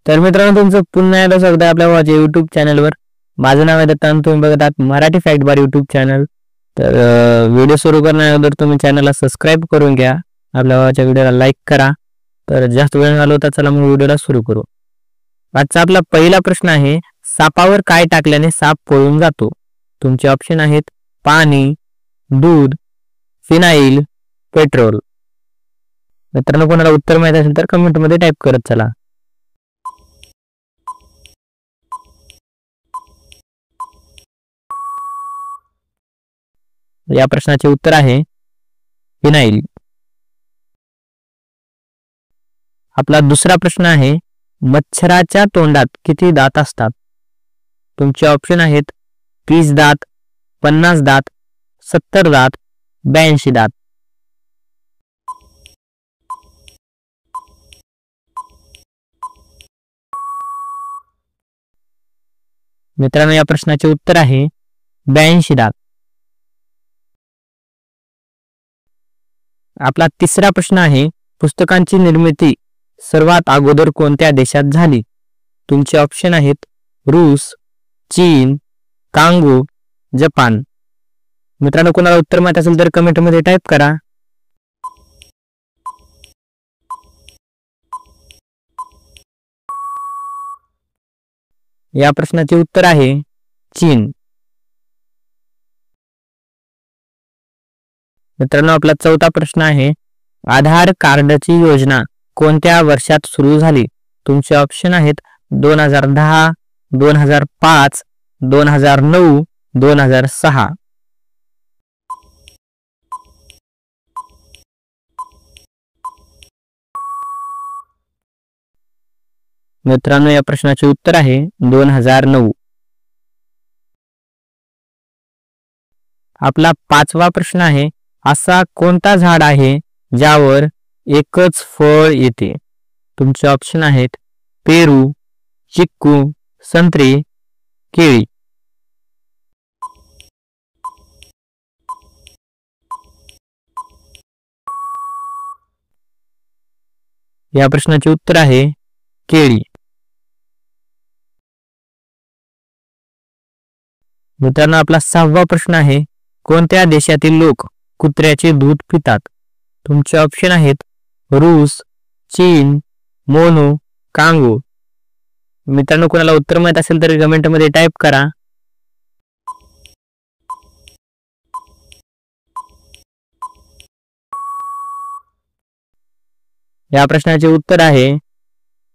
तर मित्रांनो, तुमचं पुन्हा एकदा स्वागत आहे आपल्या माझ्या युट्यूब चॅनलवर. माझं नाव आहे दत्ता आणि तुम्ही बघत आहात मराठी फॅक्ट बार युट्यूब चॅनल. तर व्हिडिओ सुरू करण्याअगोदर तुम्ही चॅनलला सबस्क्राईब करून घ्या, आपल्या माझ्या व्हिडिओला लाईक करा. तर जास्त वेळ घालवता चला मग व्हिडिओला सुरू करू. आजचा आपला पहिला प्रश्न आहे, सापावर काय टाकल्याने साप पळून जातो? तुमचे ऑप्शन आहेत पाणी, दूध, फिनाईल, पेट्रोल. मित्रांनो, कोणाला उत्तर माहित असेल तर कमेंटमध्ये टाईप करत चला. या प्रश्नाचे उत्तर आहे फिनाईल. आपला दुसरा प्रश्न आहे, मच्छराच्या तोंडात किती दात असतात? तुमचे ऑप्शन आहेत 30 दात, 50 दात, 70 दात, 82 दात. मित्रांनो, या प्रश्नाचे उत्तर आहे 82 दात. आपला तिसरा प्रश्न आहे, पुस्तकांची निर्मिती सर्वात अगोदर कोणत्या देशात झाली? तुमचे ऑप्शन आहेत रूस, चीन, कांगो, जपान. मित्रांनो, कोणाला उत्तर माहित असेल तर कमेंटमध्ये टाईप करा. या प्रश्नाचे उत्तर आहे चीन. मित्रांनो, आपला चौथा प्रश्न आहे, आधार कार्डची योजना कोणत्या वर्षात सुरू झाली? तुमचे ऑप्शन आहेत 2010, 2005, 2009, 2006. मित्रांनो, या प्रश्नाचे उत्तर आहे 2009. आपला पाचवा प्रश्न आहे, असा कोणता झाड आहे ज्यावर एकच फळ येते? तुमचे ऑप्शन आहेत पेरू, चिक्कू, संत्री, केळी. या प्रश्नाचे उत्तर आहे केळी. मित्रांनो, आपला सहावा प्रश्न आहे, कोणत्या देशातील लोक कुत्र्याचे दूध पितात? तुमचे ऑप्शन आहेत रूस, चीन, मोनो, कांगो. मित्रांनो, कोणाला उत्तर माहित असेल तर कमेंटमध्ये टाईप करा. या प्रश्नाचे उत्तर आहे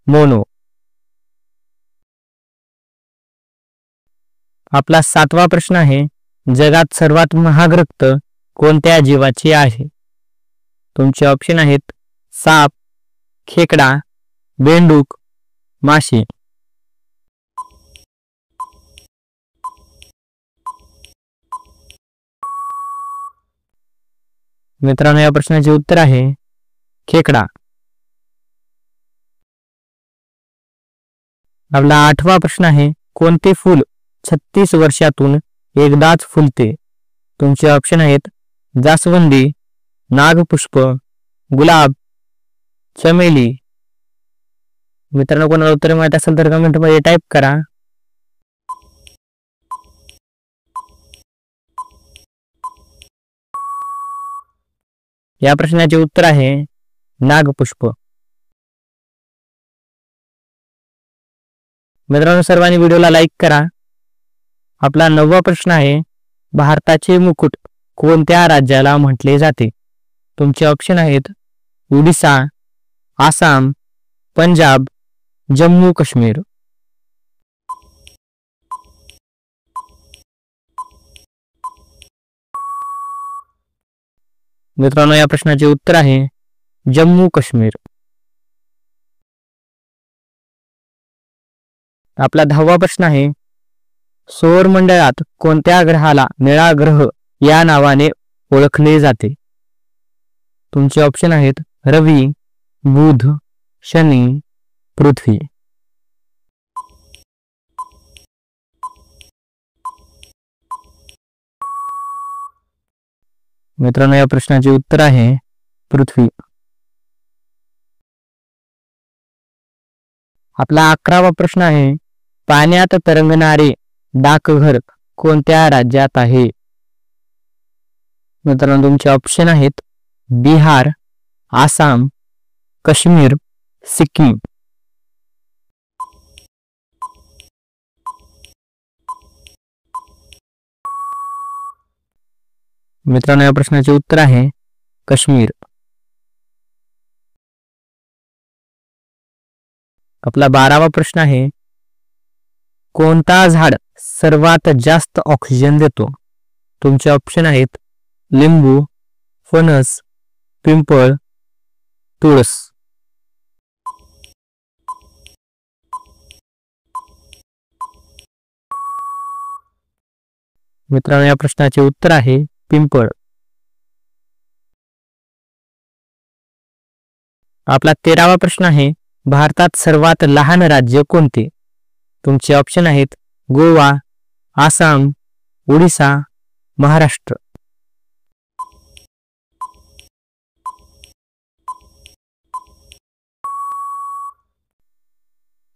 मोनो. आपला सातवा प्रश्न आहे, जगात सर्वात महाग रक्त कोणत्या जीवाचे आहे? तुमचे ऑप्शन आहेत साप, खेकडा, बेंडूक, माशी. मित्रांनो, या प्रश्नाचे उत्तर आहे खेकडा. आपला आठवा प्रश्न आहे, कोणते फूल 36 वर्षातून एकदाच फुलते? तुमचे ऑप्शन आहेत जास्वंदी, नागपुष्प, गुलाब, चमेली. मित्रांनो, कोणाला उत्तर माहित असेल तर कमेंटमध्ये टाईप करा. या प्रश्नाचे उत्तर आहे नागपुष्प. मित्रांनो, सर्वांनी व्हिडिओला लाईक करा. आपला 9वा प्रश्न आहे, भारताचे मुकुट कोणत्या राज्याला म्हटले जाते? तुमचे ऑप्शन आहेत ओडिशा, आसाम, पंजाब, जम्मू काश्मीर. मित्रांनो, या प्रश्नाचे उत्तर आहे जम्मू काश्मीर. आपला 10वा प्रश्न आहे, सौर मंडळात कोणत्या ग्रहाला निळा ग्रह या नावाने ओळखले जाते? तुमचे ऑप्शन आहेत रवी, बुध, शनी, पृथ्वी. मित्रांनो, या प्रश्नाचे उत्तर आहे पृथ्वी. आपला 11वा प्रश्न आहे, पाण्यात तरंगणारे डाकघर कोणत्या राज्यात आहे? मित्रांनो तुमचे ऑप्शन आहेत बिहार, आसाम, काश्मीर, सिक्कीम. मित्रांनो या प्रश्नाचे उत्तर आहे काश्मीर. आपला 12वा प्रश्न आहे, कोणता झाड सर्वात जास्त ऑक्सिजन देतो? तुमचे ऑप्शन आहेत लिंबू, फणस, पिंपळ, तुळस. मित्रांनो या प्रश्नाचे उत्तर आहे पिंपळ. आपला 13वा प्रश्न आहे, भारतात सर्वात लहान राज्य कोणते? तुमचे ऑप्शन आहेत गोवा, आसाम, ओडिसा, महाराष्ट्र.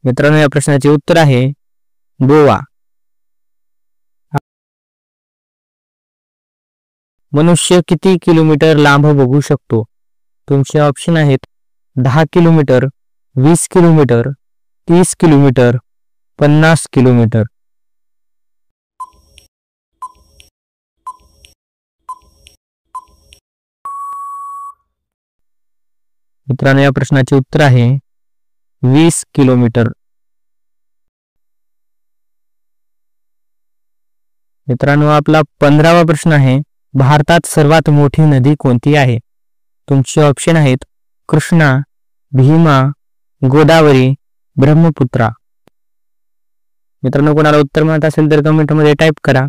मित्रांनो या प्रश्नाचे उत्तर आहे गोवा. मनुष्य किती किलोमीटर लांब बघू शकतो? तुमचे ऑप्शन आहेत 10 किलोमीटर, 20 किलोमीटर, 30 किलोमीटर, 50 किलोमीटर. मित्रांनो या प्रश्नाचे उत्तर आहे 20 किलोमीटर. मित्रांनो आपला 15वा प्रश्न आहे, भारतात सर्वात मोठी नदी कोणती आहे? तुमचे ऑप्शन आहेत कृष्णा, भीमा, गोदावरी, ब्रह्मपुत्रा. मित्रांनो कोणाला उत्तर माहित असेल तर कमेंटमध्ये टाईप करा.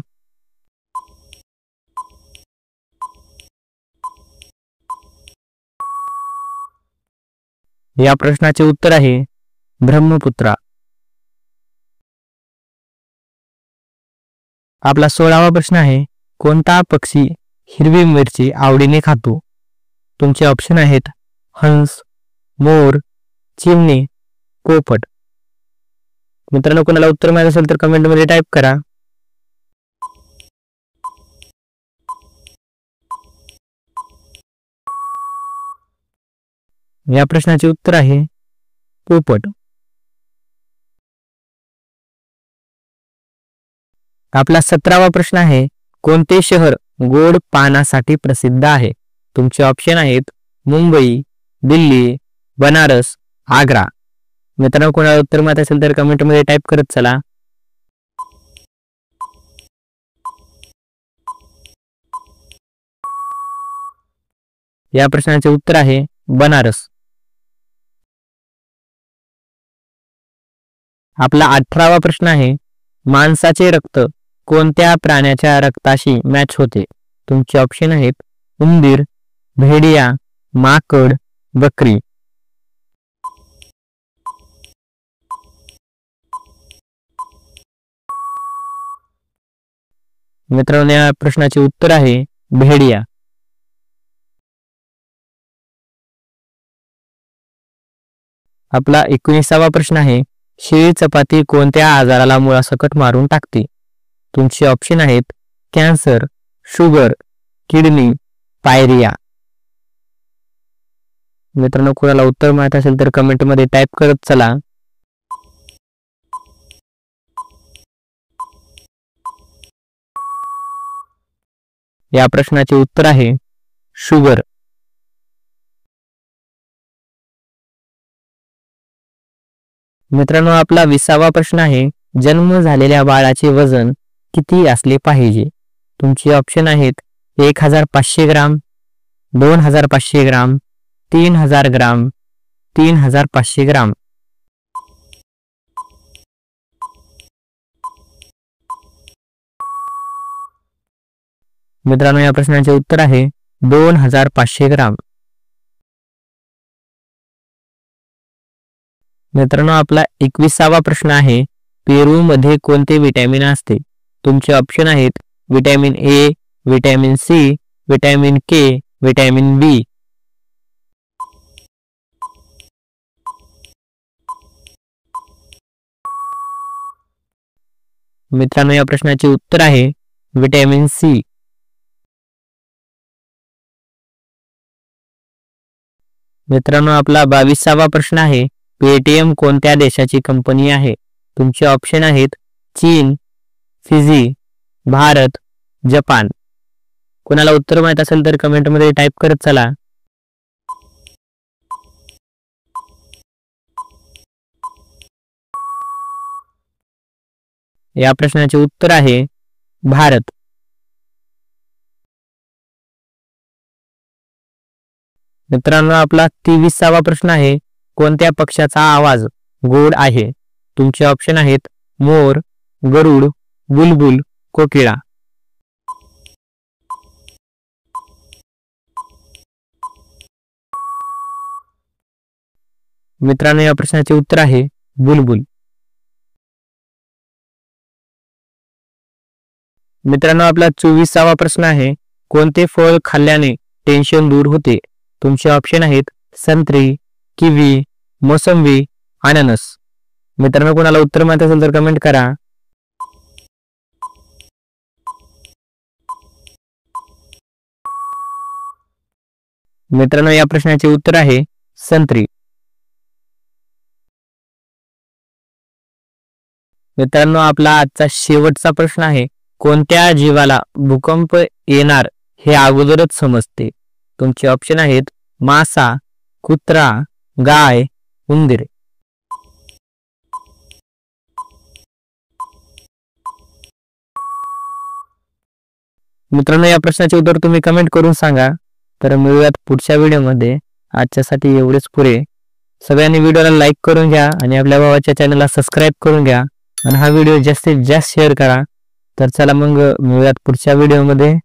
या प्रश्नाचे उत्तर आहे ब्रह्मपुत्रा. आपला 16वा प्रश्न आहे, कोणता पक्षी हिरवी मिरची आवडीने खातो? तुमचे ऑप्शन आहेत हंस, मोर, चिमणी, पोपट. मित्रांनो कोणाला उत्तर माहित असेल तर कमेंटमध्ये टाईप करा. या प्रश्नाचे उत्तर आहे पोपट. आपला 17वा प्रश्न आहे, कोणते शहर गोड पानासाठी प्रसिद्ध आहे? तुमचे ऑप्शन आहेत मुंबई, दिल्ली, बनारस, आग्रा. मित्रांनो कोणाला उत्तर माहित असेल तर कमेंटमध्ये टाईप करत चला. या प्रश्नाचे उत्तर आहे बनारस. आपला 18वा प्रश्न आहे, माणसाचे रक्त कोणत्या प्राण्याच्या रक्ताशी मॅच होते? तुमचे ऑप्शन आहेत उंदीर, भेडिया, माकड, बकरी. मित्रांनो या प्रश्नाचे उत्तर आहे भेडिया. आपला 19वा प्रश्न आहे, शिळी चपाती कोणत्या आजाराला मुळासकट मारून टाकते? तुमचे ऑप्शन आहेत कॅन्सर, शुगर, किडनी, पायरिया. मित्रांनो कोणाला उत्तर माहित असेल तर कमेंटमध्ये टाईप करत चला. या प्रश्नाचे उत्तर आहे शुगर. मित्रांनो आपला 20वा प्रश्न आहे, जन्म झालेल्या बाळाचे वजन किती असले पाहिजे? तुमचे ऑप्शन आहेत 1500 ग्राम, 2500 ग्राम, 3000 ग्राम, 3500 ग्राम. मित्रांनो या प्रश्नाचे उत्तर आहे 2500 ग्राम. मित्रांनो आपला 21वा प्रश्न आहे, पेरू मध्ये कोणते विटॅमिन असते? तुमचे ऑप्शन आहेत vitamin A, vitamin C, vitamin K, vitamin B. मित्रांनो या प्रश्नाचे उत्तर आहे विटॅमिन सी. मित्रांनो आपला 22वा प्रश्न आहे पेटीएम कोणत्या देशाची कंपनी आहे? तुमचे ऑप्शन आहेत चीन, फिजी, भारत, जपान. कोणाला उत्तर माहित असेल तर कमेंटमध्ये टाईप करत चला. या प्रश्नाचे उत्तर आहे भारत. मित्रांनो आपला 23वा प्रश्न आहे कोणत्या पक्ष्याचा आवाज गोड आहे? तुमचे ऑप्शन आहेत मोर, गरुड, बुलबुल, कोकिळा. मित्रांनो या प्रश्नाचे उत्तर आहे बुलबुल. मित्रांनो आपला 24वा प्रश्न आहे कोणते फळ खाल्ल्याने टेन्शन दूर होते? तुमचे ऑप्शन आहेत संत्री, किवी, मोसंबी, अननस. मित्रांनो कोणाला उत्तर माहित असेल तर कमेंट करा. मित्रांनो या प्रश्नाचे उत्तर आहे संत्री. मित्रांनो आपला आजचा शेवटचा प्रश्न आहे कोणत्या जीवाला भूकंप येणार हे अगोदरच समजते? तुमचे ऑप्शन आहेत मासा, कुत्रा, गाय, उंदीर. मित्रांनो या प्रश्नाचे उत्तर तुम्ही कमेंट करून सांगा. तर मिळूयात पुढच्या व्हिडिओमध्ये. आजच्यासाठी एवढेच पुरे. सगळ्यांनी व्हिडिओला लाईक करून घ्या आणि आपल्या भावाच्या चॅनलला सबस्क्राईब करून घ्या आणि हा व्हिडिओ जास्तीत जास्त शेअर करा. तर चला मग मिळूयात पुढच्या व्हिडिओमध्ये.